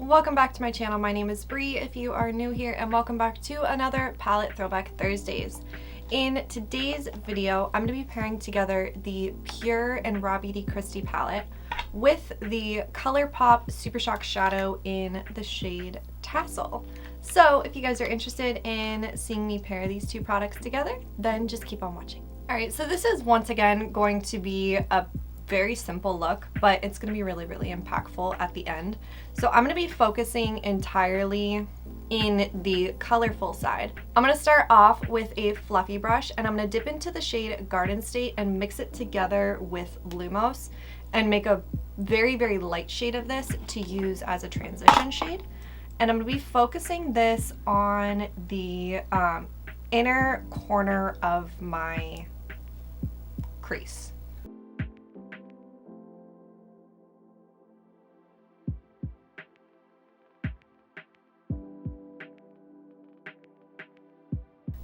Welcome back to my channel. My name is Bree if you are new here, and welcome back to another Palette Throwback Thursdays. In today's video, I'm going to be pairing together the PUR and RawBeautyKristi Palette with the Colourpop Super Shock Shadow in the shade Tassel. So if you guys are interested in seeing me pair these two products together, then just keep on watching. Alright, so this is once again going to be a very simple look, but it's going to be really impactful at the end. So I'm going to be focusing entirely in the colorful side. I'm going to start off with a fluffy brush, and I'm going to dip into the shade Garden State and mix it together with Mousse and make a very light shade of this to use as a transition shade. And I'm going to be focusing this on the inner corner of my crease.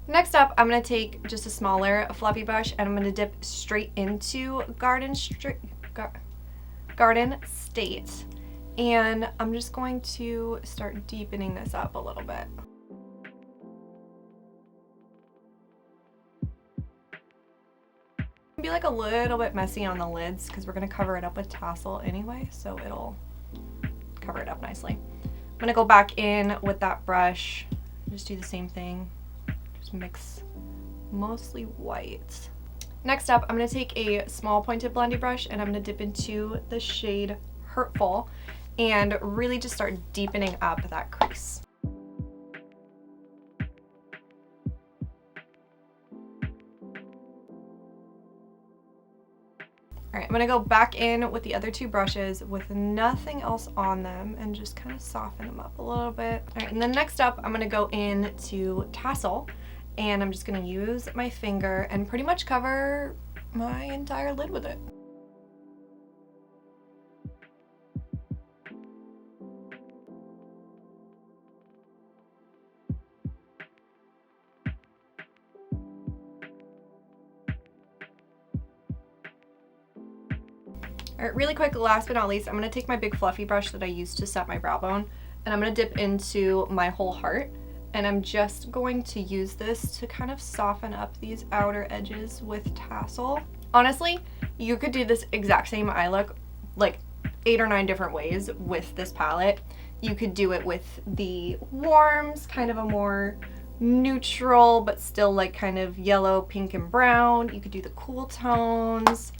Next up, I'm going to take just a smaller fluffy brush and I'm going to dip straight into Garden State, and I'm just going to start deepening this up a little bit. It'll be like a little bit messy on the lids because we're going to cover it up with Tassel anyway, so it'll cover it up nicely. I'm going to go back in with that brush, just do the same thing. Mix mostly white. Next up, I'm going to take a small pointed blending brush and I'm going to dip into the shade Hurtful and really just start deepening up that crease. Alright, I'm going to go back in with the other two brushes with nothing else on them and just kind of soften them up a little bit. Alright, and then next up, I'm going to go into Tassel. And I'm just going to use my finger and pretty much cover my entire lid with it. Alright, really quick, last but not least, I'm going to take my big fluffy brush that I used to set my brow bone, and I'm going to dip into my whole heart. And I'm just going to use this to kind of soften up these outer edges with Tassel. Honestly, you could do this exact same eye look like 8 or 9 different ways with this palette. You could do it with the warms, kind of a more neutral but still like kind of yellow, pink, and brown. You could do the cool tones.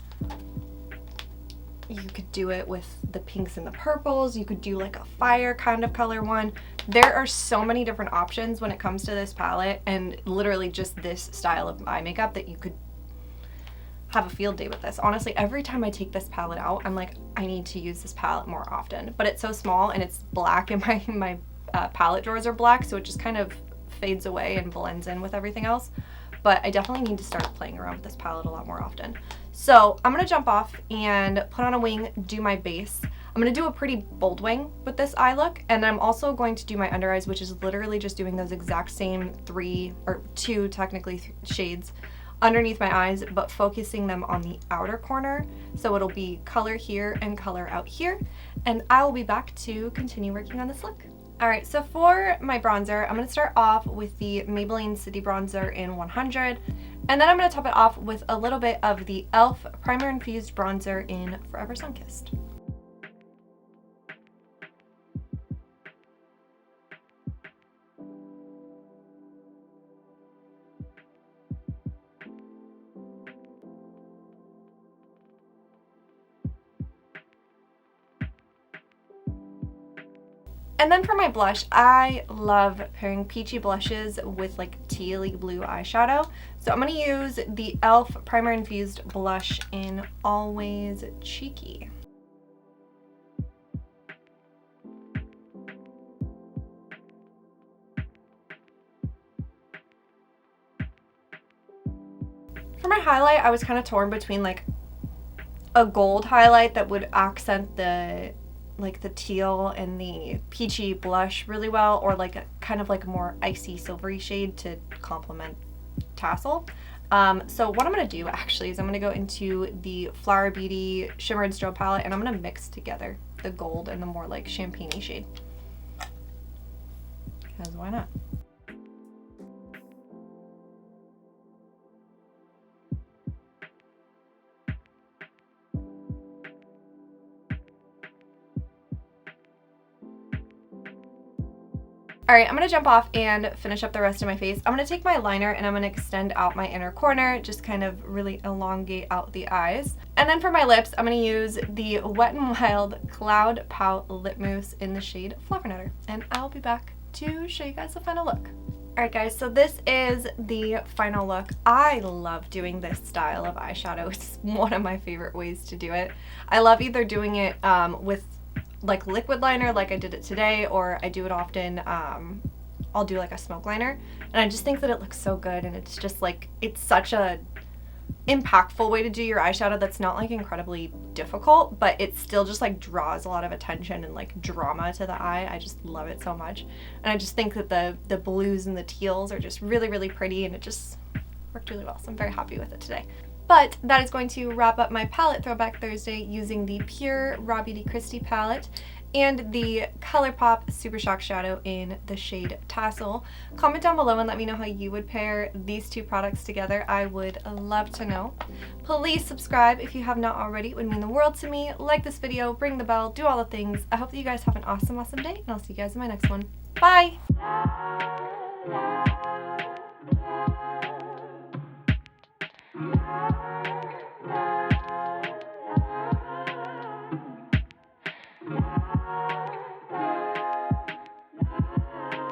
You could do it with the pinks and the purples. You could do like a fire kind of color one. There are so many different options when it comes to this palette, and literally just this style of eye makeup that you could have a field day with this. Honestly, every time I take this palette out, I'm like, I need to use this palette more often. But it's so small and it's black, and my palette drawers are black, so it just kind of fades away and blends in with everything else. But I definitely need to start playing around with this palette a lot more often. So I'm going to jump off and put on a wing, do my base. I'm going to do a pretty bold wing with this eye look, and I'm also going to do my under eyes, which is literally just doing those exact same 2 technically shades underneath my eyes, but focusing them on the outer corner. So it'll be color here and color out here, and I will be back to continue working on this look. Alright, so for my bronzer, I'm going to start off with the Maybelline City Bronzer in 100, and then I'm going to top it off with a little bit of the e.l.f. Primer Infused Bronzer in Forever Sunkissed. And then for my blush, I love pairing peachy blushes with like tealy blue eyeshadow. So I'm going to use the e.l.f. Primer Infused Blush in Always Cheeky. For my highlight, I was kind of torn between like a gold highlight that would accent the teal and the peachy blush really well, or like a kind of like a more icy silvery shade to complement Tassel. So what I'm going to do actually is I'm going to go into the Flower Beauty Shimmer and Strobe palette, and I'm going to mix together the gold and the more like champagne-y shade. because why not? Alright, I'm going to jump off and finish up the rest of my face. I'm going to take my liner and I'm going to extend out my inner corner, just kind of really elongate out the eyes. And then for my lips, I'm going to use the Wet n Wild Cloud Pout Lip Mousse in the shade Fluffernutter. And I'll be back to show you guys the final look. Alright guys, so this is the final look. I love doing this style of eyeshadow. It's one of my favorite ways to do it. I love either doing it with like liquid liner like I did it today, or I do it often, I'll do like a smoke liner, and I just think that it looks so good, and it's just like, it's such a impactful way to do your eyeshadow that's not like incredibly difficult, but it still just like draws a lot of attention and like drama to the eye. I just love it so much, and I just think that the blues and the teals are just really, really pretty, and it just worked really well, so I'm very happy with it today. But that is going to wrap up my palette Throwback Thursday using the PUR RawBeautyKristi Palette and the Colourpop Super Shock Shadow in the shade Tassel. Comment down below and let me know how you would pair these two products together. I would love to know. Please subscribe if you have not already. It would mean the world to me. Like this video, ring the bell, do all the things. I hope that you guys have an awesome, awesome day, and I'll see you guys in my next one. Bye!